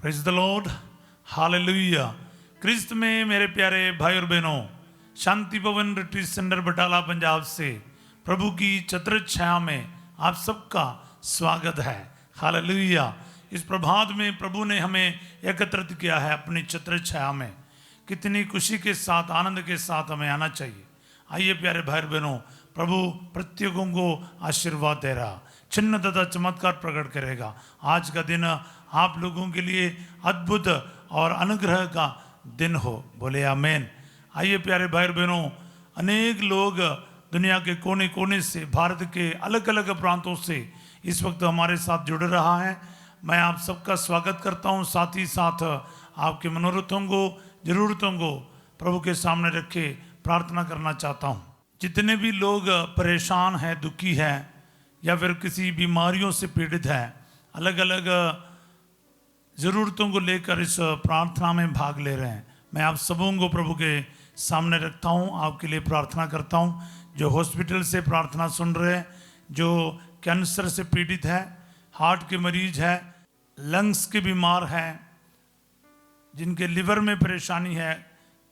Praise the lord, hallelujah. क्रिस्त में मेरे प्यारे भाई और बहनों, शांति भवन रिट्रीट सेंटर बटाला पंजाब से प्रभु की छत्र छाया में आप सबका स्वागत है। हालेलुया। इस प्रभात में प्रभु ने हमें एकत्रित किया है अपनी छत्र छाया में। कितनी खुशी के साथ, आनंद के साथ हमें आना चाहिए। आइए प्यारे भाई बहनों, प्रभु प्रत्येकों को आशीर्वाद दे रहा, चिन्ह तथा चमत्कार प्रकट करेगा। आज का दिन आप लोगों के लिए अद्भुत और अनुग्रह का दिन हो। बोले आमेन। आइए प्यारे भाई बहनों, अनेक लोग दुनिया के कोने कोने से, भारत के अलग अलग प्रांतों से इस वक्त हमारे साथ जुड़ रहा है। मैं आप सबका स्वागत करता हूं। साथ ही साथ आपके मनोरथों को, जरूरतों को प्रभु के सामने रखे प्रार्थना करना चाहता हूं। जितने भी लोग परेशान हैं, दुखी हैं या फिर किसी बीमारियों से पीड़ित हैं, अलग अलग ज़रूरतों को लेकर इस प्रार्थना में भाग ले रहे हैं, मैं आप सबों को प्रभु के सामने रखता हूं, आपके लिए प्रार्थना करता हूं। जो हॉस्पिटल से प्रार्थना सुन रहे हैं, जो कैंसर से पीड़ित है, हार्ट के मरीज है, लंग्स के बीमार हैं, जिनके लिवर में परेशानी है,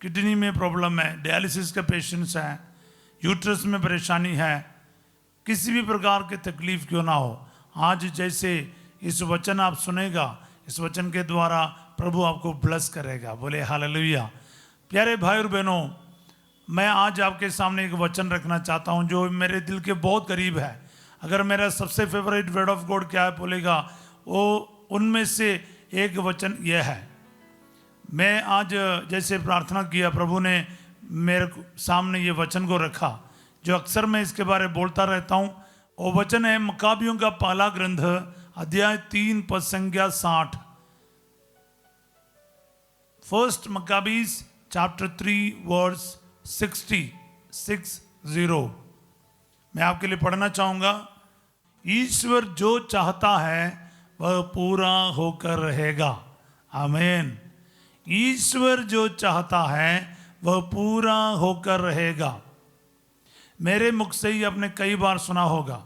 किडनी में प्रॉब्लम है, डायलिसिस के पेशेंट्स हैं, यूट्रस में परेशानी है, किसी भी प्रकार की तकलीफ क्यों ना हो, आज जैसे इस वचन आप सुनेगा, इस वचन के द्वारा प्रभु आपको ब्लेस करेगा। बोले हालेलुया। प्यारे भाई और बहनों, मैं आज आपके सामने एक वचन रखना चाहता हूं जो मेरे दिल के बहुत करीब है। अगर मेरा सबसे फेवरेट वर्ड ऑफ गॉड क्या है बोलेगा, वो उनमें से एक वचन यह है। मैं आज जैसे प्रार्थना किया, प्रभु ने मेरे सामने ये वचन को रखा, जो अक्सर मैं इसके बारे में बोलता रहता हूँ। वो वचन है मकाबियों का पहला ग्रंथ, अध्याय 3 पद संख्या 60। First Maccabees chapter 3 verse 60। मैं आपके लिए पढ़ना चाहूंगा। ईश्वर जो चाहता है वह पूरा होकर रहेगा। आमीन। ईश्वर जो चाहता है वह पूरा होकर रहेगा। मेरे मुख से ही आपने कई बार सुना होगा।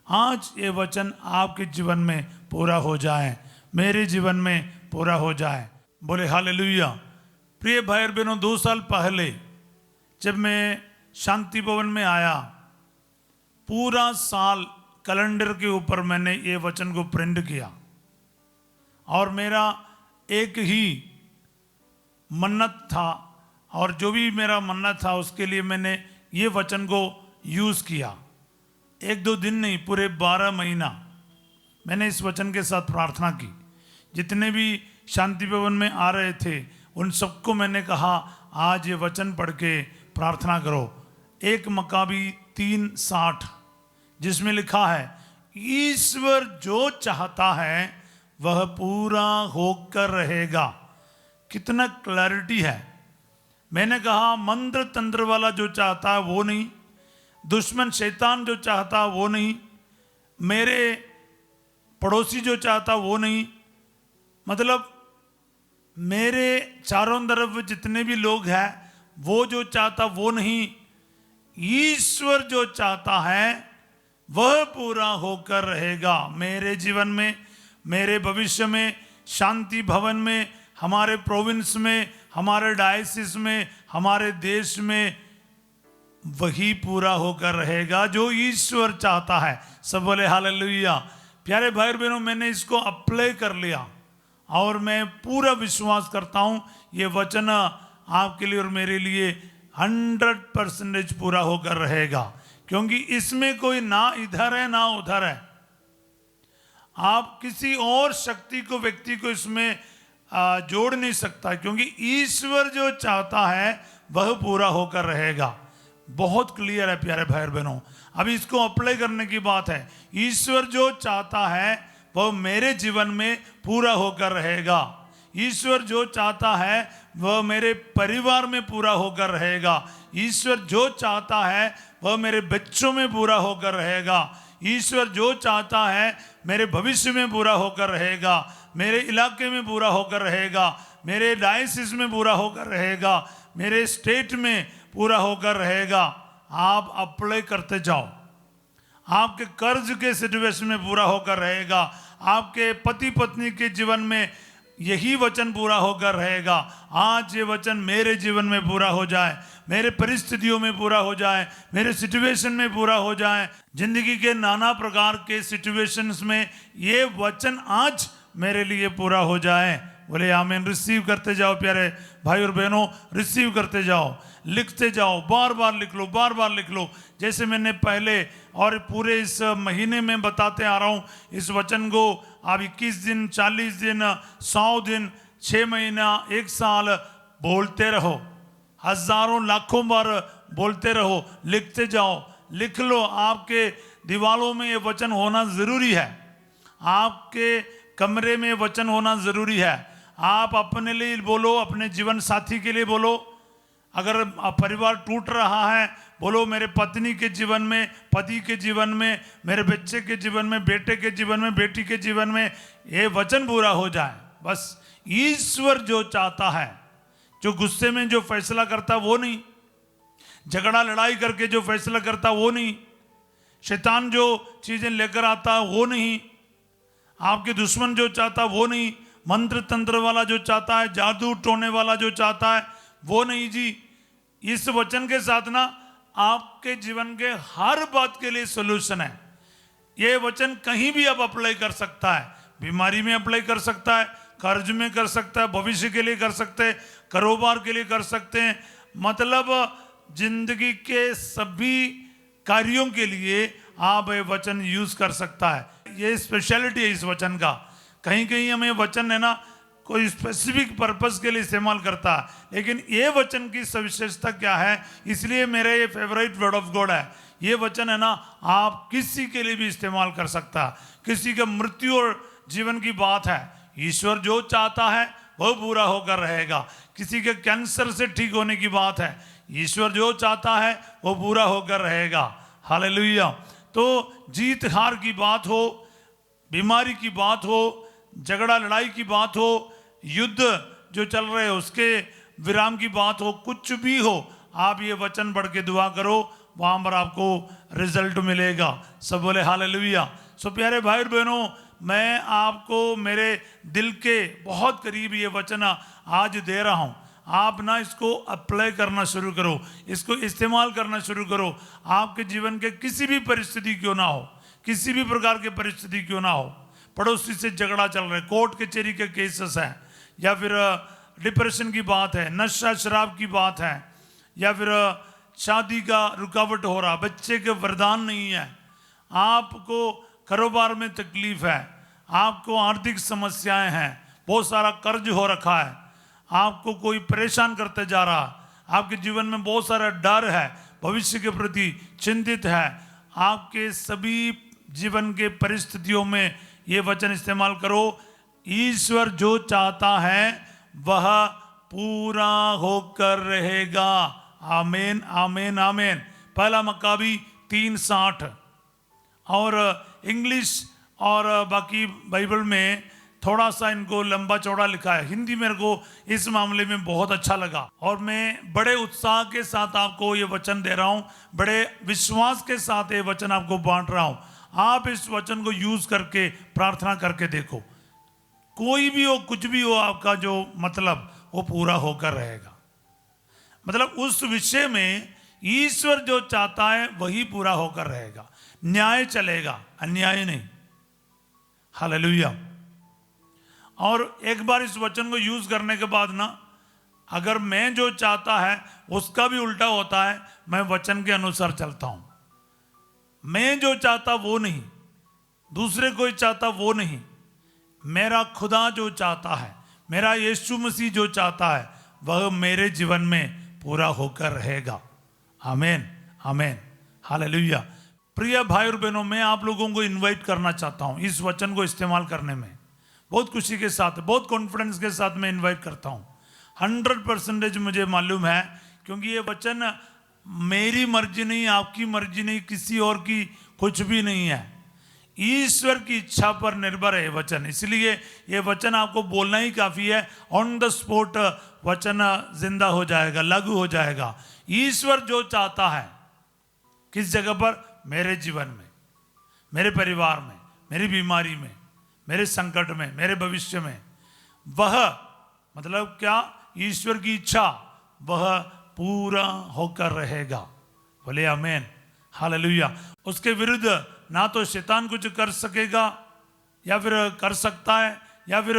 आज ये वचन आपके जीवन में पूरा हो जाए, मेरे जीवन में पूरा हो जाए। बोले हालेलुया। प्रिय भाई और बहनों, 2 साल पहले जब मैं शांति भवन में आया, पूरा साल कैलेंडर के ऊपर मैंने ये वचन को प्रिंट किया और मेरा एक ही मन्नत था, और जो भी मेरा मन्नत था उसके लिए मैंने ये वचन को यूज़ किया। 1-2 दिन नहीं, पूरे 12 महीना मैंने इस वचन के साथ प्रार्थना की। जितने भी शांति भवन में आ रहे थे उन सबको मैंने कहा, आज ये वचन पढ़ के प्रार्थना करो। 1 मकाबी 3:60, जिसमें लिखा है, ईश्वर जो चाहता है वह पूरा होकर रहेगा। कितना क्लैरिटी है। मैंने कहा, मंत्र तंत्र वाला जो चाहता है वो नहीं, दुश्मन शैतान जो चाहता है वो नहीं, मेरे पड़ोसी जो चाहता वो नहीं, मतलब मेरे चारों तरफ जितने भी लोग हैं वो जो चाहता वो नहीं, ईश्वर जो चाहता है वह पूरा होकर रहेगा। मेरे जीवन में, मेरे भविष्य में, शांति भवन में, हमारे प्रोविंस में, हमारे डायसिस में, हमारे देश में वही पूरा होकर रहेगा जो ईश्वर चाहता है। सब बोले हालेलुया। प्यारे भाई और बहनों, मैंने इसको अप्लाई कर लिया और मैं पूरा विश्वास करता हूँ ये वचन आपके लिए और मेरे लिए 100% पूरा होकर रहेगा, क्योंकि इसमें कोई ना इधर है ना उधर है। आप किसी और शक्ति को, व्यक्ति को इसमें जोड़ नहीं सकता, क्योंकि ईश्वर जो चाहता है वह पूरा होकर रहेगा। बहुत क्लियर है प्यारे भाई बहनों। अभी इसको अप्लाई करने की बात है। ईश्वर जो चाहता है वह मेरे जीवन में पूरा होकर रहेगा। ईश्वर जो चाहता है वह मेरे परिवार में पूरा होकर रहेगा। ईश्वर जो चाहता है वह मेरे बच्चों में पूरा होकर रहेगा। ईश्वर जो चाहता है मेरे भविष्य में पूरा होकर रहेगा, मेरे इलाके में पूरा होकर रहेगा, मेरे डायसिस में पूरा होकर रहेगा, मेरे स्टेट में पूरा होकर रहेगा। आप अप्लाई करते जाओ। आपके कर्ज के सिचुएशन में पूरा होकर रहेगा, आपके पति पत्नी के जीवन में यही वचन पूरा होकर रहेगा। आज ये वचन मेरे जीवन में पूरा हो जाए, मेरे परिस्थितियों में पूरा हो जाए, मेरे सिचुएशन में पूरा हो जाए। जिंदगी के नाना प्रकार के सिचुएशंस में ये वचन आज मेरे लिए पूरा हो जाए। बोले आमीन। रिसीव करते जाओ प्यारे भाई और बहनों, रिसीव करते जाओ, लिखते जाओ, बार बार लिख लो, बार बार लिख लो। जैसे मैंने पहले और पूरे इस महीने में बताते आ रहा हूँ, इस वचन को आप 21 दिन, 40 दिन, 100 दिन, 6 महीना, 1 साल बोलते रहो, हजारों लाखों बार बोलते रहो, लिखते जाओ, लिख लो। आपके दीवारों में ये वचन होना ज़रूरी है, आपके कमरे में वचन होना ज़रूरी है। आप अपने लिए बोलो, अपने जीवन साथी के लिए बोलो। अगर परिवार टूट रहा है, बोलो मेरे पत्नी के जीवन में, पति के जीवन में, मेरे बच्चे के जीवन में, बेटे के जीवन में, बेटी के जीवन में ये वचन पूरा हो जाए। बस ईश्वर जो चाहता है, जो गुस्से में जो फैसला करता वो नहीं, झगड़ा लड़ाई करके जो फैसला करता वो नहीं, शैतान जो चीज़ें लेकर आता वो नहीं, आपके दुश्मन जो चाहता वो नहीं, मंत्र तंत्र वाला जो चाहता है, जादू टोने वाला जो चाहता है वो नहीं जी। इस वचन के साथ ना आपके जीवन के हर बात के लिए सोल्यूशन है। ये वचन कहीं भी आप अप्लाई कर सकता है, बीमारी में अप्लाई कर सकता है, कर्ज में कर सकता है, भविष्य के लिए कर सकते हैं, कारोबार के लिए कर सकते हैं, मतलब जिंदगी के सभी कार्यों के लिए आप ये वचन यूज कर सकता है। ये स्पेशलिटी है इस वचन का। कहीं कहीं हमें वचन है ना कोई स्पेसिफिक पर्पस के लिए इस्तेमाल करता है, लेकिन ये वचन की सविशेषता क्या है, इसलिए मेरा ये फेवरेट वर्ड ऑफ गॉड है। ये वचन है ना आप किसी के लिए भी इस्तेमाल कर सकता है। किसी का मृत्यु और जीवन की बात है, ईश्वर जो चाहता है वह पूरा होकर रहेगा। किसी के कैंसर से ठीक होने की बात है, ईश्वर जो चाहता है वो पूरा होकर रहेगा। हालेलुया। तो जीत हार की बात हो, बीमारी की बात हो, झगड़ा लड़ाई की बात हो, युद्ध जो चल रहे हैं उसके विराम की बात हो, कुछ भी हो, आप ये वचन पढ़ के दुआ करो, वहां पर आपको रिजल्ट मिलेगा। सब बोले हालेलुया। सो प्यारे भाई और बहनों, मैं आपको मेरे दिल के बहुत करीब ये वचन आज दे रहा हूँ। आप ना इसको अप्लाई करना शुरू करो, इसको इस्तेमाल करना शुरू करो। आपके जीवन के किसी भी परिस्थिति क्यों ना हो, किसी भी प्रकार की परिस्थिति क्यों ना हो, पड़ोसी से झगड़ा चल रहा है, कोर्ट कचहरी के केसेस हैं, या फिर डिप्रेशन की बात है, नशा शराब की बात है, या फिर शादी का रुकावट हो रहा, बच्चे के वरदान नहीं है, आपको कारोबार में तकलीफ है, आपको आर्थिक समस्याएं हैं, बहुत सारा कर्ज हो रखा है, आपको कोई परेशान करते जा रहा, आपके जीवन में बहुत सारा डर है, भविष्य के प्रति चिंतित है, आपके सभी जीवन के परिस्थितियों में ये वचन इस्तेमाल करो। ईश्वर जो चाहता है वह पूरा होकर रहेगा। आमीन आमीन आमीन। पहला मक्काबी 3:60 और इंग्लिश और बाकी बाइबल में थोड़ा सा इनको लंबा चौड़ा लिखा है। हिंदी मेरे को इस मामले में बहुत अच्छा लगा और मैं बड़े उत्साह के साथ आपको ये वचन दे रहा हूँ, बड़े विश्वास के साथ ये वचन आपको बांट रहा हूँ। आप इस वचन को यूज करके प्रार्थना करके देखो, कोई भी हो कुछ भी हो, आपका जो मतलब वो पूरा होकर रहेगा। मतलब उस विषय में ईश्वर जो चाहता है वही पूरा होकर रहेगा। न्याय चलेगा, अन्याय नहीं। हालेलुया। और एक बार इस वचन को यूज करने के बाद ना, अगर मैं जो चाहता है उसका भी उल्टा होता है, मैं वचन के अनुसार चलता हूं। मैं जो चाहता वो नहीं, दूसरे कोई चाहता वो नहीं, मेरा खुदा जो चाहता है, मेरा यीशु मसीह जो चाहता है वह मेरे जीवन में पूरा होकर रहेगा। आमीन आमीन। हालेलुया। प्रिय भाई और बहनों, मैं आप लोगों को इनवाइट करना चाहता हूं इस वचन को इस्तेमाल करने में। बहुत खुशी के साथ, बहुत कॉन्फिडेंस के साथ मैं इनवाइट करता हूं। 100% मुझे मालूम है, क्योंकि ये वचन मेरी मर्जी नहीं, आपकी मर्जी नहीं, किसी और की कुछ भी नहीं है, ईश्वर की इच्छा पर निर्भर है ये वचन। इसलिए ये वचन आपको बोलना ही काफ़ी है। ऑन द स्पॉट वचन जिंदा हो जाएगा, लागू हो जाएगा। ईश्वर जो चाहता है किस जगह पर, मेरे जीवन में, मेरे परिवार में, मेरी बीमारी में, मेरे संकट में, मेरे भविष्य में, वह मतलब क्या, ईश्वर की इच्छा वह पूरा होकर रहेगा। बोले आमीन, हालेलुया। उसके विरुद्ध ना तो शैतान कुछ कर सकेगा या फिर कर सकता है या फिर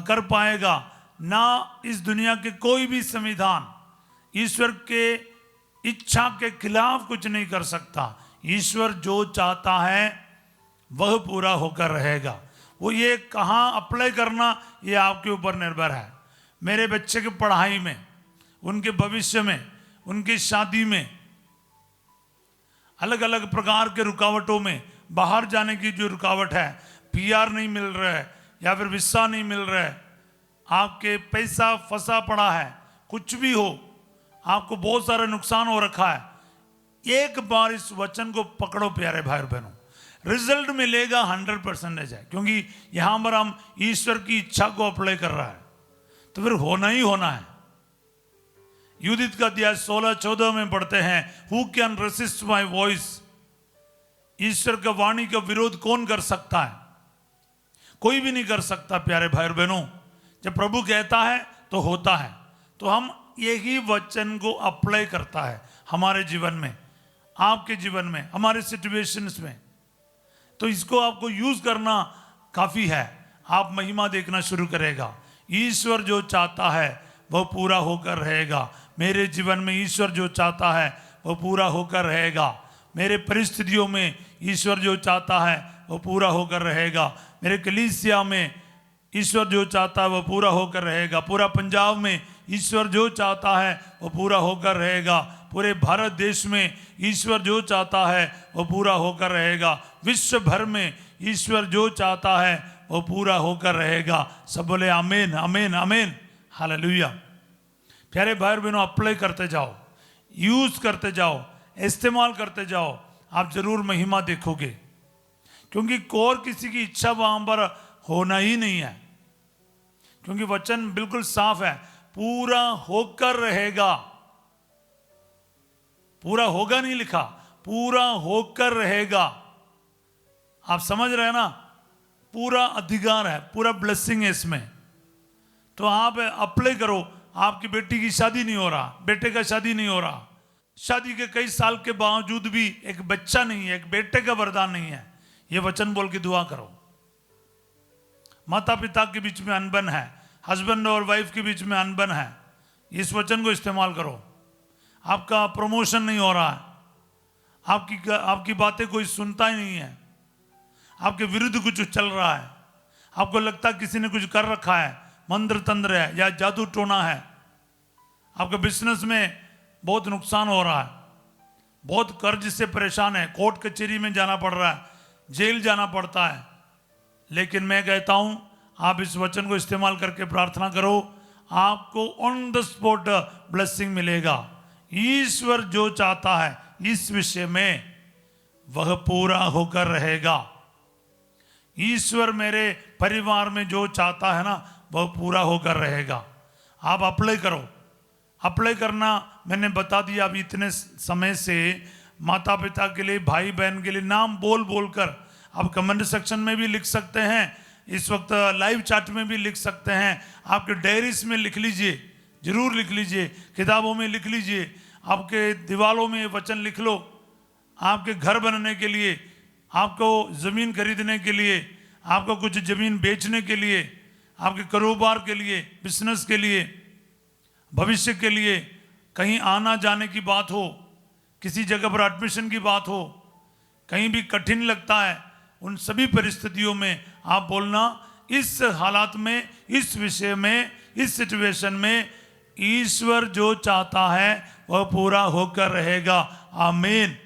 कर पाएगा, ना इस दुनिया के कोई भी संविधान ईश्वर के इच्छा के खिलाफ कुछ नहीं कर सकता। ईश्वर जो चाहता है वह पूरा होकर रहेगा। वो ये कहाँ अप्लाई करना, ये आपके ऊपर निर्भर है। मेरे बच्चे की पढ़ाई में, उनके भविष्य में, उनकी शादी में, अलग अलग प्रकार के रुकावटों में, बाहर जाने की जो रुकावट है, पीआर नहीं मिल रहा है या फिर वीसा नहीं मिल रहा है, आपके पैसा फंसा पड़ा है, कुछ भी हो, आपको बहुत सारा नुकसान हो रखा है, एक बार इस वचन को पकड़ो प्यारे भाई और बहनों, रिजल्ट मिलेगा 100% है। क्योंकि यहां पर हम ईश्वर की इच्छा को अप्लाई कर रहा है, तो फिर होना ही होना है। युदित का अध्याय 16-14 में पढ़ते हैं, who can resist my voice, ईश्वर का वाणी का विरोध कौन कर सकता है? कोई भी नहीं कर सकता प्यारे भाई और बहनों। जब प्रभु कहता है तो होता है। तो हम यही वचन को अप्लाई करता है हमारे जीवन में, आपके जीवन में, हमारे सिचुएशंस में। तो इसको आपको यूज करना काफी है। आप महिमा देखना शुरू करेगा। ईश्वर जो चाहता है वह पूरा होकर रहेगा। मेरे जीवन में ईश्वर जो चाहता है वह पूरा होकर रहेगा। मेरे परिस्थितियों में ईश्वर जो चाहता है वह पूरा होकर रहेगा। मेरे कलीसिया में ईश्वर जो चाहता है वह पूरा होकर रहेगा। पूरा पंजाब में ईश्वर जो चाहता है वह पूरा होकर रहेगा। पूरे भारत देश में ईश्वर जो चाहता है वह पूरा होकर रहेगा। विश्व भर में ईश्वर जो चाहता है वह पूरा होकर रहेगा। सब बोले आमीन, आमीन, आमीन, हालेलुया। प्यारे भाई बहनों, अप्लाई करते जाओ, यूज करते जाओ, इस्तेमाल करते जाओ, आप जरूर महिमा देखोगे। क्योंकि और किसी की इच्छा वहां पर होना ही नहीं है। क्योंकि वचन बिल्कुल साफ है, पूरा होकर रहेगा। पूरा होगा नहीं लिखा, पूरा होकर रहेगा। आप समझ रहे हैं ना? पूरा अधिकार है, पूरा ब्लेसिंग है इसमें। तो आप अप्लाई करो। आपकी बेटी की शादी नहीं हो रहा, बेटे का शादी नहीं हो रहा, शादी के कई साल के बावजूद भी एक बच्चा नहीं है, एक बेटे का वरदान नहीं है, ये वचन बोल के दुआ करो। माता पिता के बीच में अनबन है, हस्बैंड और वाइफ के बीच में अनबन है, इस वचन को इस्तेमाल करो। आपका प्रमोशन नहीं हो रहा है, आपकी बातें कोई सुनता ही नहीं है, आपके विरुद्ध कुछ चल रहा है, आपको लगता है किसी ने कुछ कर रखा है, मंत्र तंत्र है या जादू टोना है, आपके बिजनेस में बहुत नुकसान हो रहा है, बहुत कर्ज से परेशान है, कोर्ट कचहरी में जाना पड़ रहा है, जेल जाना पड़ता है। लेकिन मैं कहता हूं, आप इस वचन को इस्तेमाल करके प्रार्थना करो, आपको ऑन द स्पॉट ब्लेसिंग मिलेगा। ईश्वर जो चाहता है इस विषय में वह पूरा होकर रहेगा। ईश्वर मेरे परिवार में जो चाहता है ना वह पूरा होकर रहेगा। आप अप्लाई करो। अप्लाई करना मैंने बता दिया। अभी इतने समय से माता पिता के लिए, भाई बहन के लिए नाम बोल बोल कर आप कमेंट सेक्शन में भी लिख सकते हैं, इस वक्त लाइव चैट में भी लिख सकते हैं, आपके डायरीज में लिख लीजिए, जरूर लिख लीजिए, किताबों में लिख लीजिए, आपके दीवारों में वचन लिख लो। आपके घर बनने के लिए, आपको ज़मीन खरीदने के लिए, आपको कुछ ज़मीन बेचने के लिए, आपके कारोबार के लिए, बिजनेस के लिए, भविष्य के लिए, कहीं आना जाने की बात हो, किसी जगह पर एडमिशन की बात हो, कहीं भी कठिन लगता है, उन सभी परिस्थितियों में आप बोलना, इस हालात में, इस विषय में, इस सिचुएशन में ईश्वर जो चाहता है वह पूरा होकर रहेगा। आमीन।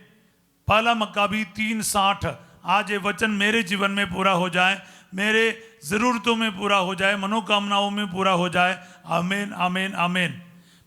पहला मक्काबी 3:60। आज ये वचन मेरे जीवन में पूरा हो जाए, मेरे ज़रूरतों में पूरा हो जाए, मनोकामनाओं में पूरा हो जाए। आमीन, आमीन, आमीन।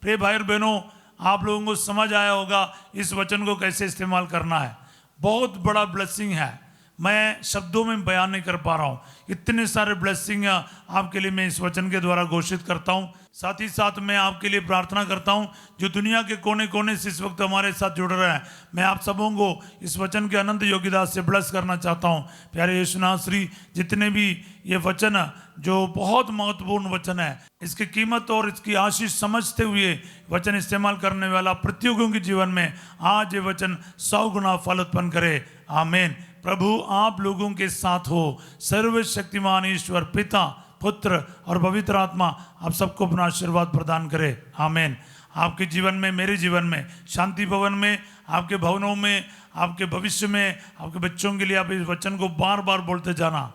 प्रिय भाई और बहनों, आप लोगों को समझ आया होगा इस वचन को कैसे इस्तेमाल करना है। बहुत बड़ा ब्लेसिंग है, मैं शब्दों में बयान नहीं कर पा रहा हूँ। इतने सारे ब्लेसिंग आपके लिए मैं इस वचन के द्वारा घोषित करता हूँ। साथ ही साथ मैं आपके लिए प्रार्थना करता हूँ जो दुनिया के कोने कोने से इस वक्त हमारे साथ जुड़ रहे हैं। मैं आप सबों को इस वचन के अनंत योग्यता से ब्लेस करना चाहता हूँ। प्यारे यीशु नासरी, जितने भी ये वचन जो बहुत महत्वपूर्ण वचन है, इसकी कीमत और इसकी आशीष समझते हुए वचन इस्तेमाल करने वाला प्रत्येकों के जीवन में आज ये वचन 100 गुना फल उत्पन्न करे। आमीन। प्रभु आप लोगों के साथ हो। सर्वशक्तिमान ईश्वर पिता, पुत्र और पवित्र आत्मा आप सबको अपना आशीर्वाद प्रदान करे। आमीन। आपके जीवन में, मेरे जीवन में, शांति भवन में, आपके भवनों में, आपके भविष्य में, आपके बच्चों के लिए आप इस वचन को बार बार बोलते जाना।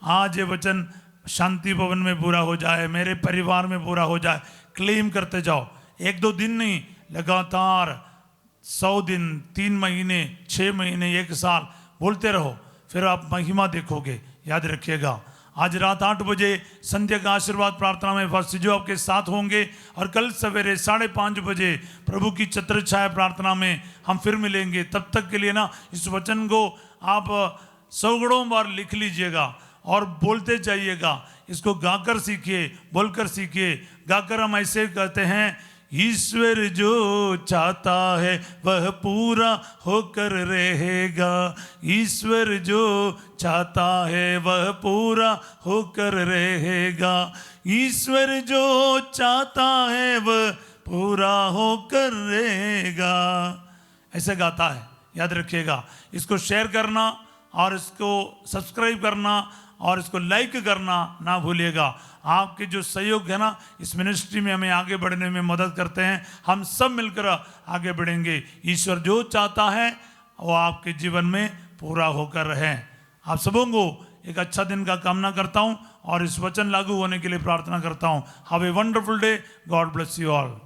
आज ये वचन शांति भवन में पूरा हो जाए, मेरे परिवार में पूरा हो जाए। क्लेम करते जाओ। 1-2 दिन नहीं, लगातार 100 दिन, 3 महीने, 6 महीने, 1 साल बोलते रहो, फिर आप महिमा देखोगे। याद रखिएगा, आज रात 8 बजे संध्या का आशीर्वाद प्रार्थना में फर्स्ट जो आपके साथ होंगे, और कल सवेरे 5:30 बजे प्रभु की छत्र छाया प्रार्थना में हम फिर मिलेंगे। तब तक के लिए ना इस वचन को आप 100 बार लिख लीजिएगा और बोलते जाइएगा। इसको गाकर सीखिए, बोलकर सीखिए। गाकर हम ऐसे कहते हैं, ईश्वर जो चाहता है वह पूरा होकर रहेगा। ईश्वर जो चाहता है वह पूरा होकर रहेगा। ईश्वर जो चाहता है वह पूरा होकर रहेगा। ऐसे गाता है। याद रखिएगा। इसको शेयर करना और इसको सब्सक्राइब करना और इसको लाइक करना ना भूलिएगा। आपके जो सहयोग है ना, इस मिनिस्ट्री में हमें आगे बढ़ने में मदद करते हैं। हम सब मिलकर आगे बढ़ेंगे। ईश्वर जो चाहता है वो आपके जीवन में पूरा होकर रहे। आप सबों को एक अच्छा दिन का कामना करता हूँ और इस वचन लागू होने के लिए प्रार्थना करता हूँ। Have a wonderful day. God bless you all.